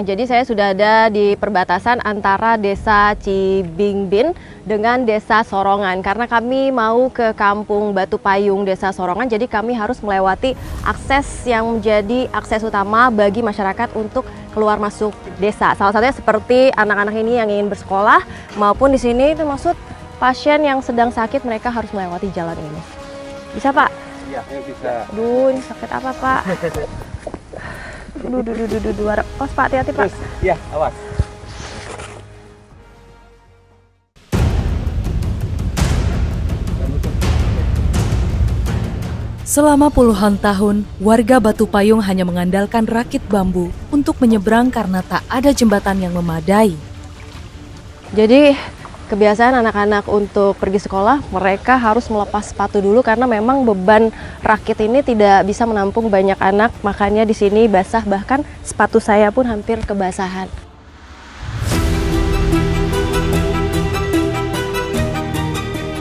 Nah, jadi saya sudah ada di perbatasan antara Desa Cibingbin dengan Desa Sorongan. Karena kami mau ke Kampung Batu Payung Desa Sorongan, jadi kami harus melewati akses yang menjadi akses utama bagi masyarakat untuk keluar masuk desa. Salah satunya seperti anak-anak ini yang ingin bersekolah, maupun di sini termasuk pasien yang sedang sakit, mereka harus melewati jalan ini. Bisa, Pak? Iya, bisa. Duh, ini sakit apa, Pak? Awas, Pak, hati-hati, Pak. Iya, awas. Selama puluhan tahun, warga Batu Payung hanya mengandalkan rakit bambu untuk menyeberang karena tak ada jembatan yang memadai. Jadi, kebiasaan anak-anak untuk pergi sekolah, mereka harus melepas sepatu dulu karena memang beban rakit ini tidak bisa menampung banyak anak, makanya di sini basah, bahkan sepatu saya pun hampir kebasahan.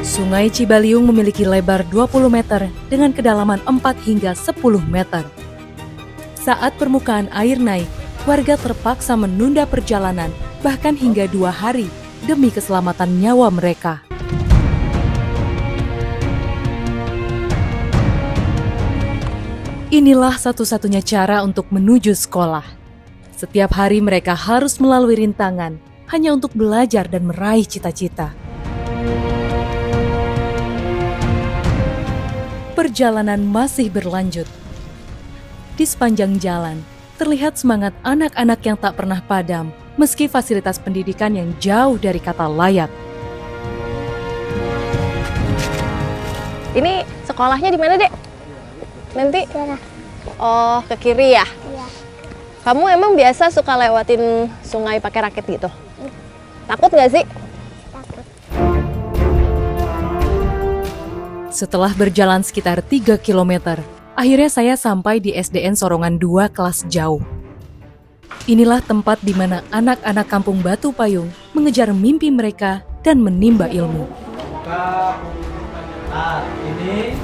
Sungai Cibaliung memiliki lebar 20 meter dengan kedalaman 4 hingga 10 meter. Saat permukaan air naik, warga terpaksa menunda perjalanan bahkan hingga 2 hari demi keselamatan nyawa mereka. Inilah satu-satunya cara untuk menuju sekolah. Setiap hari mereka harus melalui rintangan hanya untuk belajar dan meraih cita-cita. Perjalanan masih berlanjut. Di sepanjang jalan, terlihat semangat anak-anak yang tak pernah padam, meski fasilitas pendidikan yang jauh dari kata layak. Ini sekolahnya di mana, Dek? Nanti? Oh, ke kiri ya? Iya. Kamu emang biasa suka lewatin sungai pakai rakit gitu? Takut nggak sih? Takut. Setelah berjalan sekitar 3 km, akhirnya saya sampai di SDN Sorongan 2 kelas jauh. Inilah tempat di mana anak-anak kampung Batu Payung mengejar mimpi mereka dan menimba ilmu. Nah, ini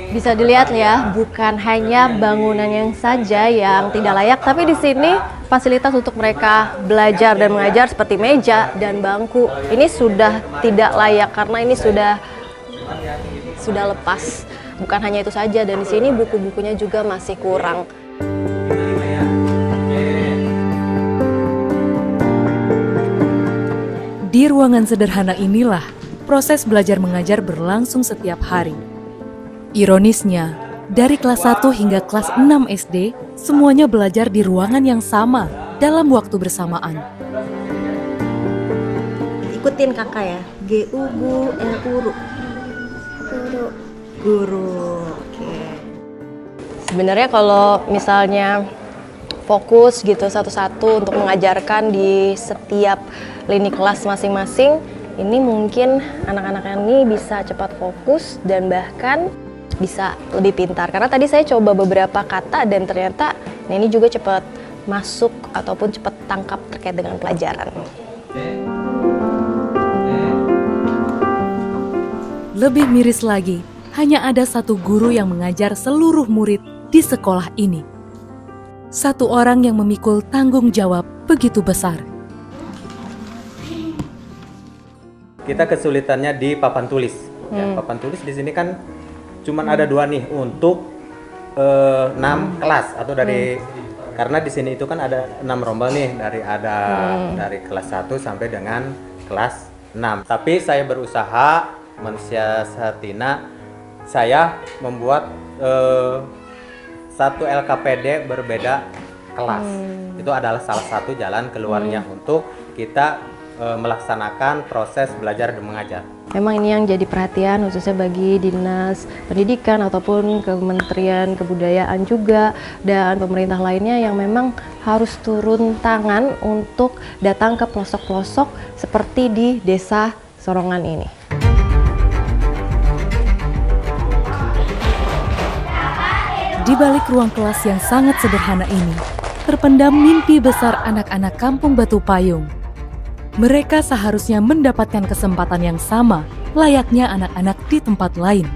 Bisa dilihat ya, bukan hanya bangunannya saja yang tidak layak, tapi di sini fasilitas untuk mereka belajar dan mengajar seperti meja dan bangku ini sudah tidak layak karena ini sudah lepas. Bukan hanya itu saja, dan di sini buku-bukunya juga masih kurang. Di ruangan sederhana inilah proses belajar mengajar berlangsung setiap hari. Ironisnya, dari kelas 1 hingga kelas 6 SD, semuanya belajar di ruangan yang sama dalam waktu bersamaan. Ikutin kakak ya, G-U-G-U, L-U-R-U. Guru. Oke. Sebenarnya kalau misalnya fokus gitu satu-satu untuk mengajarkan di setiap lini kelas masing-masing, ini mungkin anak-anak ini bisa cepat fokus dan bahkan bisa lebih pintar. Karena tadi saya coba beberapa kata dan ternyata ini juga cepat masuk ataupun cepat tangkap terkait dengan pelajaran. Lebih miris lagi, hanya ada satu guru yang mengajar seluruh murid di sekolah ini. Satu orang yang memikul tanggung jawab begitu besar. kita kesulitannya di papan tulis. Ya, papan tulis di sini kan cuman ada 2 nih untuk 6 kelas atau dari karena di sini itu kan ada 6 rombel nih dari kelas 1 sampai dengan kelas 6. Tapi saya berusaha mensiasatinya, saya membuat satu LKPD berbeda kelas. Itu adalah salah satu jalan keluarnya untuk kita melaksanakan proses belajar dan mengajar. Memang ini yang jadi perhatian khususnya bagi Dinas Pendidikan ataupun Kementerian Kebudayaan juga dan pemerintah lainnya yang memang harus turun tangan untuk datang ke pelosok-pelosok seperti di Desa Sorongan ini. Di balik ruang kelas yang sangat sederhana ini, terpendam mimpi besar anak-anak kampung Batu Payung. Mereka seharusnya mendapatkan kesempatan yang sama, layaknya anak-anak di tempat lain.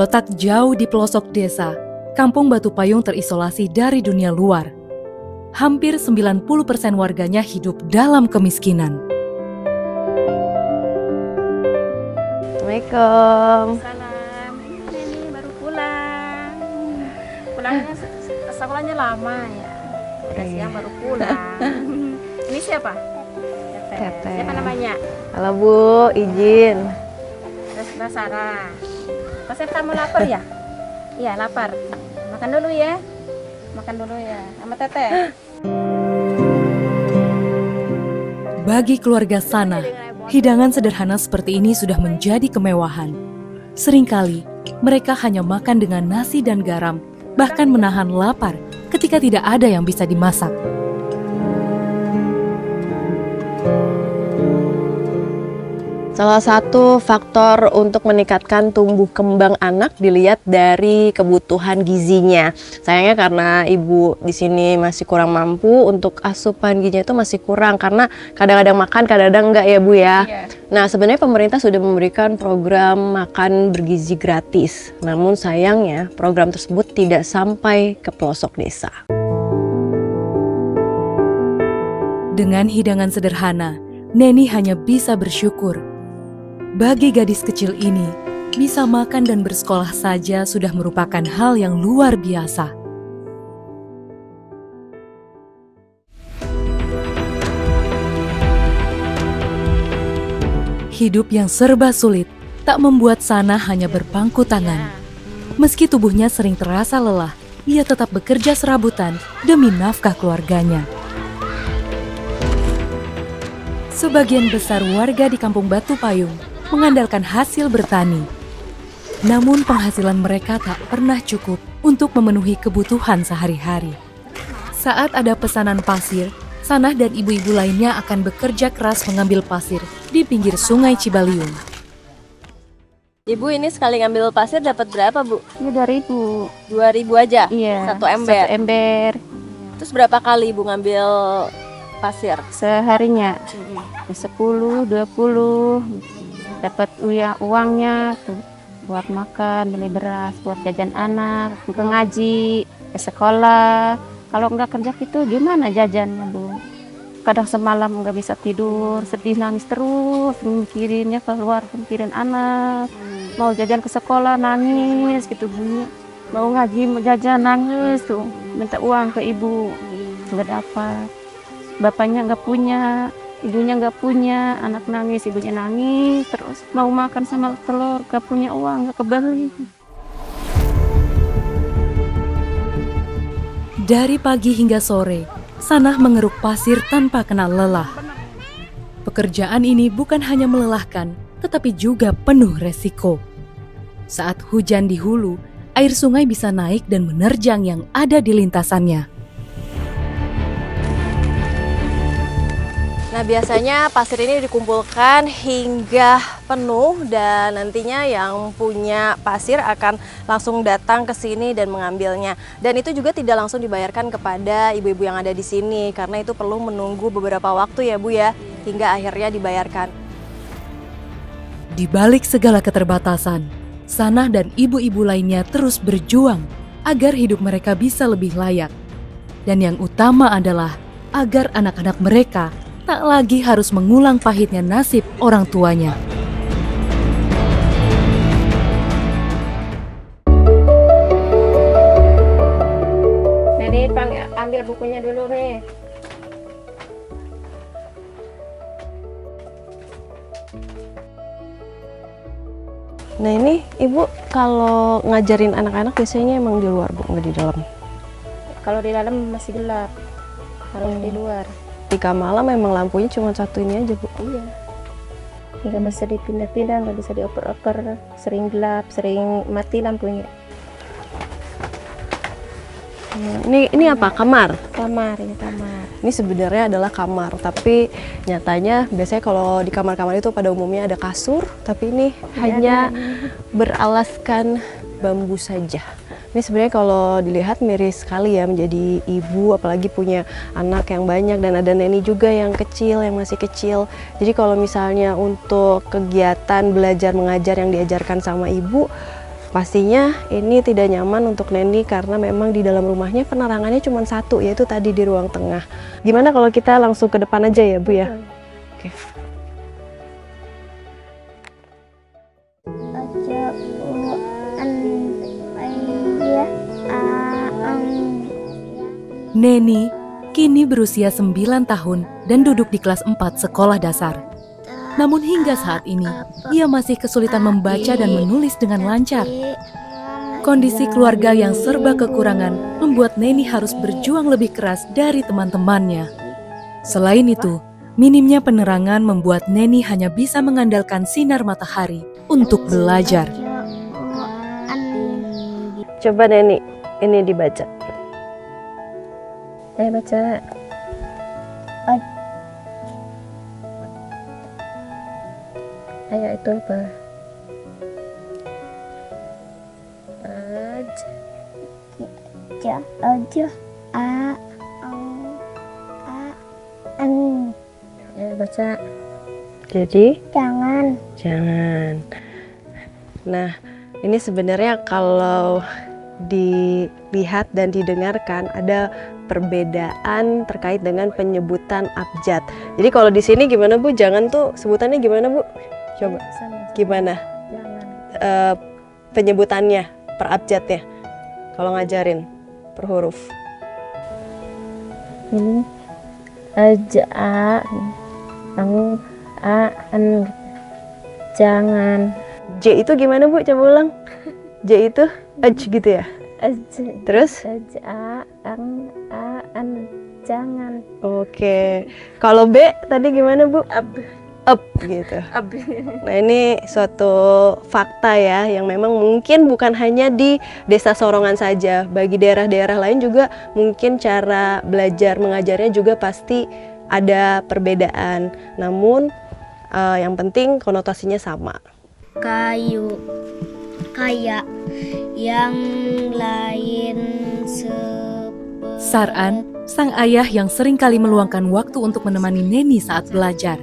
Terletak jauh di pelosok desa, Kampung Batu Payung terisolasi dari dunia luar. Hampir 90% warganya hidup dalam kemiskinan. Assalamualaikum. Salam. Ini baru pulang. Pulangnya sekolahnya lama ya. Udah siang baru pulang. Ini siapa? Teteh. Siapa namanya? Halo Bu, izin. Terus Mbak Sarah. Pasir kamu lapar ya? Iya lapar. Makan dulu ya. Makan dulu ya. Sama Teteh. Bagi keluarga Sanah, hidangan sederhana seperti ini sudah menjadi kemewahan. Seringkali, mereka hanya makan dengan nasi dan garam, bahkan menahan lapar ketika tidak ada yang bisa dimasak. Salah satu faktor untuk meningkatkan tumbuh kembang anak dilihat dari kebutuhan gizinya. Sayangnya karena ibu di sini masih kurang mampu, untuk asupan gizinya itu masih kurang karena kadang-kadang makan, kadang-kadang enggak ya Bu ya. Iya. Nah, sebenarnya pemerintah sudah memberikan program makan bergizi gratis. Namun sayangnya program tersebut tidak sampai ke pelosok desa. Dengan hidangan sederhana, Neni hanya bisa bersyukur. Bagi gadis kecil ini, bisa makan dan bersekolah saja sudah merupakan hal yang luar biasa. Hidup yang serba sulit tak membuat Sanah hanya berpangku tangan. Meski tubuhnya sering terasa lelah, ia tetap bekerja serabutan demi nafkah keluarganya. Sebagian besar warga di Kampung Batu Payung mengandalkan hasil bertani. Namun penghasilan mereka tak pernah cukup untuk memenuhi kebutuhan sehari-hari. Saat ada pesanan pasir, Sanah dan ibu-ibu lainnya akan bekerja keras mengambil pasir di pinggir Sungai Cibaliung. Ibu ini sekali ngambil pasir dapat berapa Bu? Ini 2000. 2.000 aja? Iya. Satu ember? Satu ember. Terus berapa kali Ibu ngambil pasir? Seharinya 10, 20. Dapat uangnya tuh buat makan, beli beras, buat jajan anak, ke ngaji, ke sekolah. Kalau nggak kerja itu gimana jajannya Bu? Kadang semalam nggak bisa tidur, sedih nangis terus, mikirinnya keluar, mikirin anak. Mau jajan ke sekolah nangis gitu Bu. Mau ngaji, mau jajan nangis tuh, minta uang ke ibu, nggak dapat. Bapaknya nggak punya, ibunya nggak punya, anak nangis, ibunya nangis, terus mau makan sama telur, nggak punya uang, nggak kebeli. Dari pagi hingga sore, Sanah mengeruk pasir tanpa kenal lelah. Pekerjaan ini bukan hanya melelahkan, tetapi juga penuh resiko. Saat hujan di hulu, air sungai bisa naik dan menerjang yang ada di lintasannya. Nah, biasanya pasir ini dikumpulkan hingga penuh dan nantinya yang punya pasir akan langsung datang ke sini dan mengambilnya. Dan itu juga tidak langsung dibayarkan kepada ibu-ibu yang ada di sini karena itu perlu menunggu beberapa waktu ya Bu ya, hingga akhirnya dibayarkan. Di balik segala keterbatasan, Sanah dan ibu-ibu lainnya terus berjuang agar hidup mereka bisa lebih layak. Dan yang utama adalah agar anak-anak mereka tak lagi harus mengulang pahitnya nasib orang tuanya. Jadi ambil bukunya dulu nih. Nah ini Ibu kalau ngajarin anak-anak biasanya emang di luar Bu, nggak di dalam? Kalau di dalam masih gelap, harus di luar. Ketika malam memang lampunya cuma satu ini aja Bu? Iya. Nggak bisa dipindah-pindah, nggak bisa dioper-oper, sering gelap, sering mati lampunya. Ini apa? Kamar? Kamar, ya kamar. Ini sebenarnya adalah kamar, tapi nyatanya biasanya kalau di kamar-kamar itu pada umumnya ada kasur, tapi ini hanya beralaskan bambu saja. Ini sebenarnya kalau dilihat miris sekali ya menjadi ibu, apalagi punya anak yang banyak dan ada Neni juga yang kecil, yang masih kecil. Jadi kalau misalnya untuk kegiatan belajar mengajar yang diajarkan sama ibu, Pastinya ini tidak nyaman untuk Neni karena memang di dalam rumahnya penerangannya cuma satu, yaitu tadi di ruang tengah. Gimana kalau kita langsung ke depan aja ya Bu ya? Oke. Neni kini berusia 9 tahun dan duduk di kelas 4 sekolah dasar. Namun hingga saat ini, ia masih kesulitan membaca dan menulis dengan lancar. Kondisi keluarga yang serba kekurangan membuat Neni harus berjuang lebih keras dari teman-temannya. Selain itu, minimnya penerangan membuat Neni hanya bisa mengandalkan sinar matahari untuk belajar. Coba Neni, ini dibaca. Saya baca. Ayo itu apa? Ya, baca. Jadi? Jangan. Nah, ini sebenarnya kalau dilihat dan didengarkan ada perbedaan terkait dengan penyebutan abjad. Jadi kalau di sini gimana Bu? Jangan tuh sebutannya gimana Bu? Coba. Gimana? Jangan. Penyebutannya per abjadnya. Kalau ngajarin per huruf. Ini aja, an, jangan. J itu gimana Bu? Coba ulang. J itu gitu ya. Terus? Aja, an, jangan. Oke. Kalau B tadi gimana Bu? Up gitu. Nah ini suatu fakta ya yang memang mungkin bukan hanya di Desa Sorongan saja, bagi daerah-daerah lain juga mungkin cara belajar mengajarnya juga pasti ada perbedaan. Namun yang penting konotasinya sama. Kayu, kayak yang lain Sar'an, sang ayah yang seringkali meluangkan waktu untuk menemani Neni saat belajar.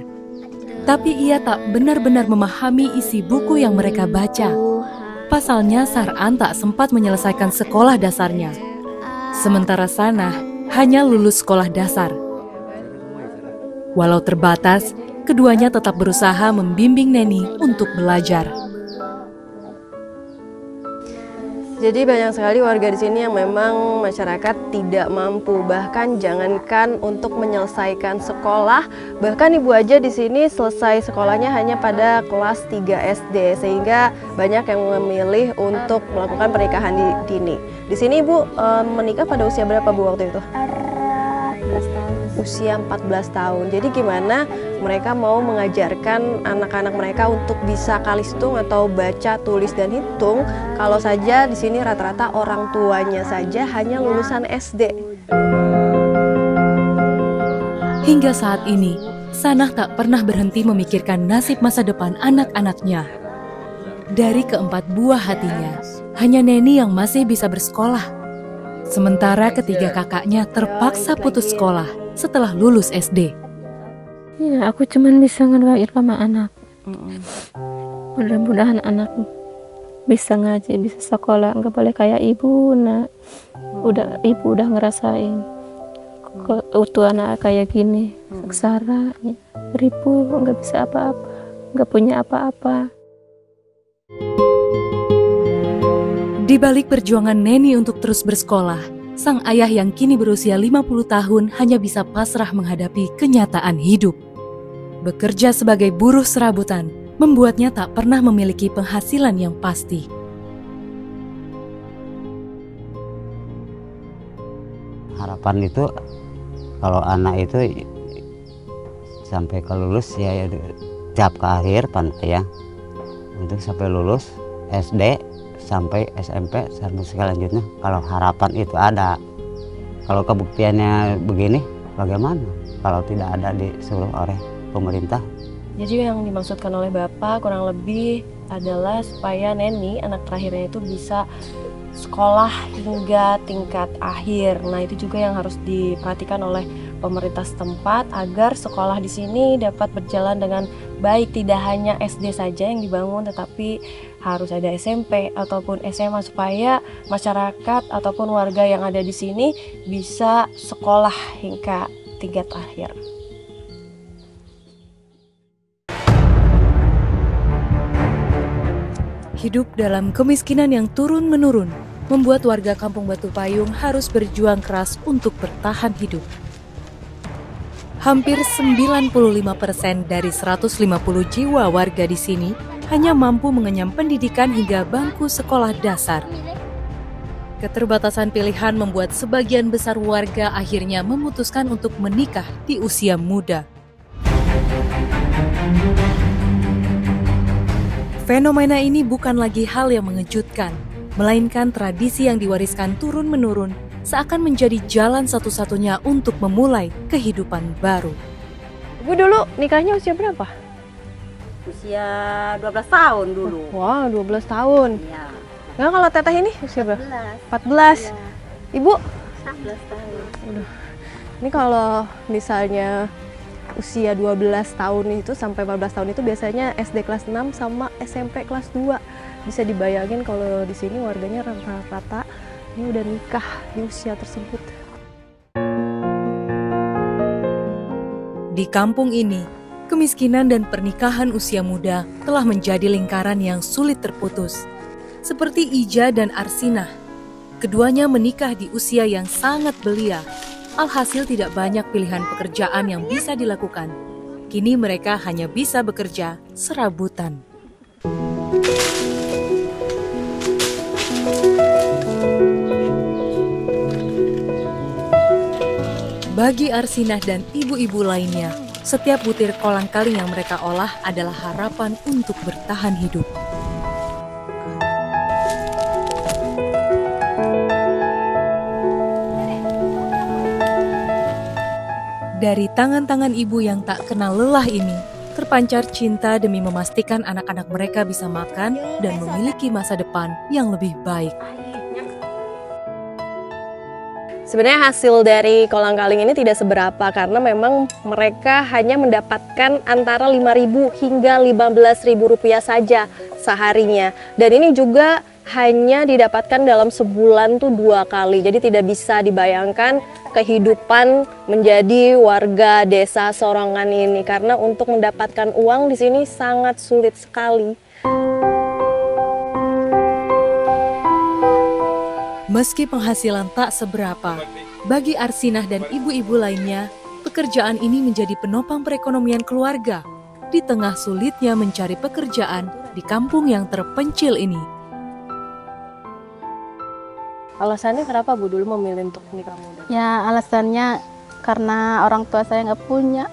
Tapi ia tak benar-benar memahami isi buku yang mereka baca. Pasalnya Sar'an tak sempat menyelesaikan sekolah dasarnya. Sementara Sanah hanya lulus sekolah dasar. Walau terbatas, keduanya tetap berusaha membimbing Neni untuk belajar. Jadi banyak sekali warga di sini yang memang masyarakat tidak mampu, bahkan jangankan untuk menyelesaikan sekolah, bahkan ibu aja di sini selesai sekolahnya hanya pada kelas 3 SD, sehingga banyak yang memilih untuk melakukan pernikahan dini. Di sini ibu menikah pada usia berapa Bu waktu itu? 14 tahun. Usia 14 tahun. Jadi gimana mereka mau mengajarkan anak-anak mereka untuk bisa kalistung atau baca, tulis dan hitung kalau saja di sini rata-rata orang tuanya saja hanya lulusan SD. Hingga saat ini, Sanah tak pernah berhenti memikirkan nasib masa depan anak-anaknya. Dari keempat buah hatinya, hanya Neni yang masih bisa bersekolah. Sementara ketiga kakaknya terpaksa putus sekolah setelah lulus SD. Ya, aku cuman bisa ngedoain sama anak. Mudah-mudahan anak bisa ngaji, bisa sekolah, nggak boleh kayak ibu, nak. Ibu udah ngerasain utuh anak kayak gini, sengsara, ribu, nggak bisa apa-apa, nggak punya apa-apa. Di balik perjuangan Neni untuk terus bersekolah, sang ayah yang kini berusia 50 tahun hanya bisa pasrah menghadapi kenyataan hidup. Bekerja sebagai buruh serabutan membuatnya tak pernah memiliki penghasilan yang pasti. Harapan itu kalau anak itu sampai ke lulus ya tiap ke akhir ya, untuk sampai lulus SD sampai SMP sampai selanjutnya, kalau harapan itu ada. Kalau kebuktiannya begini bagaimana kalau tidak ada disuruh oleh pemerintah? Jadi yang dimaksudkan oleh Bapak kurang lebih adalah supaya Neni, anak terakhirnya itu bisa sekolah hingga tingkat akhir. Nah, itu juga yang harus diperhatikan oleh pemerintah setempat agar sekolah di sini dapat berjalan dengan baik. Tidak hanya SD saja yang dibangun, tetapi harus ada SMP ataupun SMA supaya masyarakat ataupun warga yang ada di sini bisa sekolah hingga tingkat akhir. Hidup dalam kemiskinan yang turun-menurun membuat warga Kampung Batu Payung harus berjuang keras untuk bertahan hidup. Hampir 95% dari 150 jiwa warga di sini hanya mampu mengenyam pendidikan hingga bangku sekolah dasar. Keterbatasan pilihan membuat sebagian besar warga akhirnya memutuskan untuk menikah di usia muda. Fenomena ini bukan lagi hal yang mengejutkan, melainkan tradisi yang diwariskan turun-menurun seakan menjadi jalan satu-satunya untuk memulai kehidupan baru. Ibu dulu nikahnya usia berapa? Usia 12 tahun dulu. Wah, 12 tahun. Iya. Nah, kalau teteh ini usia berapa? 14. 14. Ibu? 11 tahun. Ini kalau misalnya usia 12 tahun itu sampai 14 tahun itu biasanya SD kelas 6 sama SMP kelas 2. Bisa dibayangin kalau di sini warganya rata-rata ini udah nikah di usia tersebut. Di kampung ini, kemiskinan dan pernikahan usia muda telah menjadi lingkaran yang sulit terputus. Seperti Ija dan Arsinah, keduanya menikah di usia yang sangat belia. Alhasil tidak banyak pilihan pekerjaan yang bisa dilakukan. Kini mereka hanya bisa bekerja serabutan. Bagi Arsinah dan ibu-ibu lainnya, setiap butir kolang-kaling yang mereka olah adalah harapan untuk bertahan hidup. Dari tangan-tangan ibu yang tak kenal lelah ini, terpancar cinta demi memastikan anak-anak mereka bisa makan dan memiliki masa depan yang lebih baik. Sebenarnya hasil dari kolang-kaling ini tidak seberapa karena memang mereka hanya mendapatkan antara 5.000 hingga 15.000 rupiah saja seharinya. Dan ini juga hanya didapatkan dalam sebulan tuh 2 kali. Jadi tidak bisa dibayangkan kehidupan menjadi warga desa Sorongan ini karena untuk mendapatkan uang di sini sangat sulit sekali. Meski penghasilan tak seberapa, bagi Arsinah dan ibu-ibu lainnya, pekerjaan ini menjadi penopang perekonomian keluarga di tengah sulitnya mencari pekerjaan di kampung yang terpencil ini. Alasannya kenapa Bu dulu memilih untuk nikah muda? Ya alasannya karena orang tua saya nggak punya.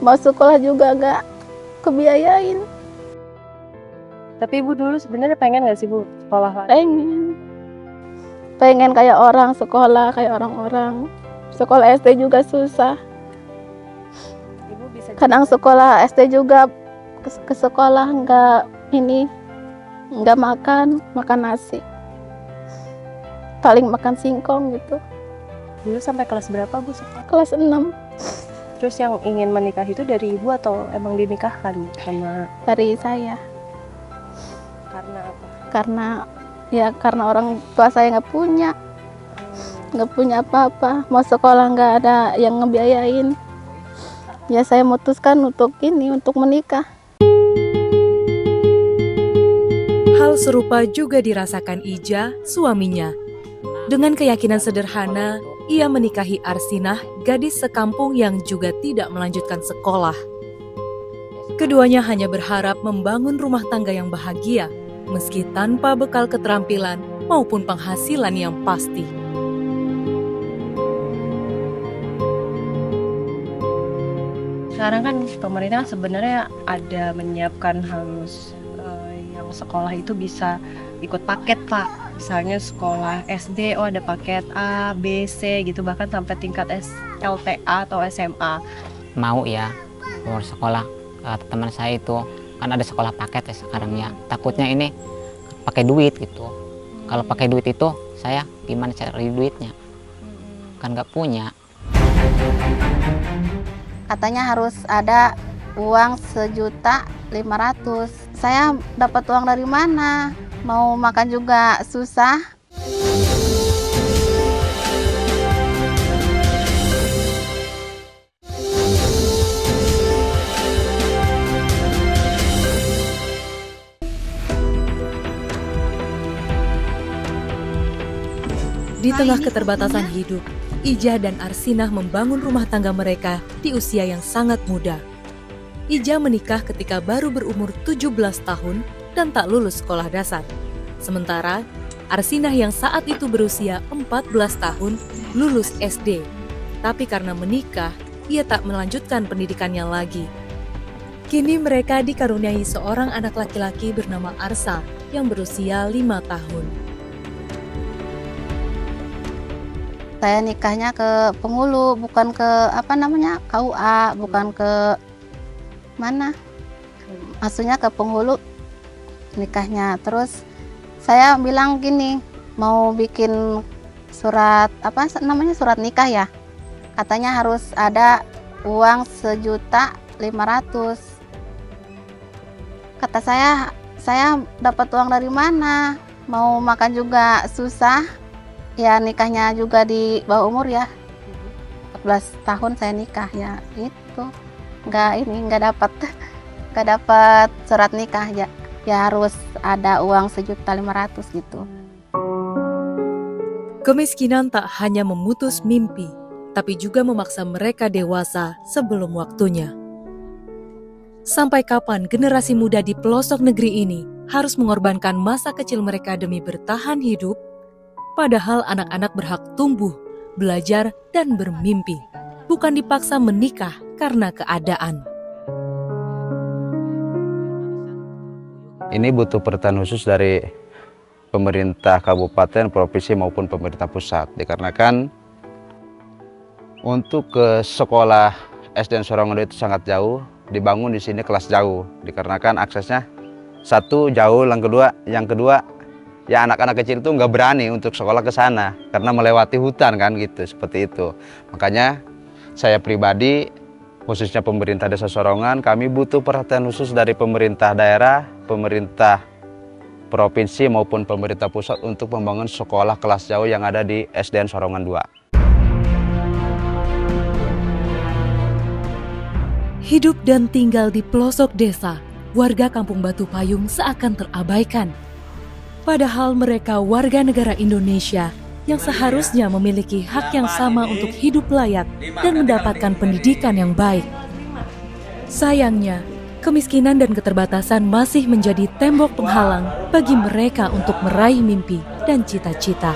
Mau sekolah juga nggak kebiayain. Tapi Ibu dulu sebenarnya pengen nggak sih Bu sekolah lagi? Pengen kayak orang, sekolah kayak orang-orang. Sekolah SD juga susah. Ibu bisa Kadang sekolah SD juga ke sekolah nggak makan nasi. Paling makan singkong gitu. dulu sampai kelas berapa Bu sekolah? Kelas 6. Terus yang ingin menikah itu dari Ibu atau emang dinikahkan sama? Dari saya. Karena apa? Karena orang tua saya nggak punya apa-apa, mau sekolah nggak ada yang ngebiayain. Ya saya memutuskan untuk menikah. Hal serupa juga dirasakan Ija, suaminya. Dengan keyakinan sederhana, ia menikahi Arsinah, gadis sekampung yang juga tidak melanjutkan sekolah. Keduanya hanya berharap membangun rumah tangga yang bahagia, meski tanpa bekal keterampilan maupun penghasilan yang pasti. Sekarang kan pemerintah sebenarnya ada menyiapkan harus yang sekolah itu bisa ikut paket Pak. Misalnya sekolah SD, ada paket A, B, C gitu, bahkan sampai tingkat LTA atau SMA. Mau ya, keluar sekolah. Teman saya itu kan ada sekolah paket ya sekarang ya. Takutnya ini pakai duit gitu. Kalau pakai duit itu saya gimana cari duitnya? Kan nggak punya. Katanya harus ada uang 1.500.000 saya dapat uang dari mana? Mau makan juga susah. Di tengah keterbatasan hidup, Ija dan Arsinah membangun rumah tangga mereka di usia yang sangat muda. Ija menikah ketika baru berumur 17 tahun dan tak lulus sekolah dasar. Sementara Arsinah yang saat itu berusia 14 tahun lulus SD. Tapi karena menikah, ia tak melanjutkan pendidikannya lagi. Kini mereka dikaruniai seorang anak laki-laki bernama Arsa yang berusia 5 tahun. Saya nikahnya ke Penghulu, bukan ke KUA, bukan ke mana. Maksudnya ke Penghulu nikahnya. Terus saya bilang gini, mau bikin surat surat nikah ya. Katanya harus ada uang 1.500.000. Kata saya dapat uang dari mana? Mau makan juga susah. Ya nikahnya juga di bawah umur ya, 14 tahun saya nikah ya, itu nggak dapat surat nikah ya, harus ada uang 1.500.000 gitu. Kemiskinan tak hanya memutus mimpi, tapi juga memaksa mereka dewasa sebelum waktunya. Sampai kapan generasi muda di pelosok negeri ini harus mengorbankan masa kecil mereka demi bertahan hidup? Padahal anak-anak berhak tumbuh, belajar, dan bermimpi, bukan dipaksa menikah karena keadaan. Ini butuh perhatian khusus dari pemerintah kabupaten, provinsi maupun pemerintah pusat. Dikarenakan untuk ke sekolah SD Sorongan itu sangat jauh, dibangun di sini kelas jauh. Dikarenakan aksesnya satu jauh, yang kedua ya anak-anak kecil itu nggak berani untuk sekolah ke sana karena melewati hutan kan gitu, seperti itu. Makanya saya pribadi, khususnya pemerintah Desa Sorongan, kami butuh perhatian khusus dari pemerintah daerah, pemerintah provinsi maupun pemerintah pusat untuk membangun sekolah kelas jauh yang ada di SDN Sorongan 2. Hidup dan tinggal di pelosok desa, warga Kampung Batu Payung seakan terabaikan. Padahal mereka warga negara Indonesia yang seharusnya memiliki hak yang sama untuk hidup layak dan mendapatkan pendidikan yang baik. Sayangnya, kemiskinan dan keterbatasan masih menjadi tembok penghalang bagi mereka untuk meraih mimpi dan cita-cita.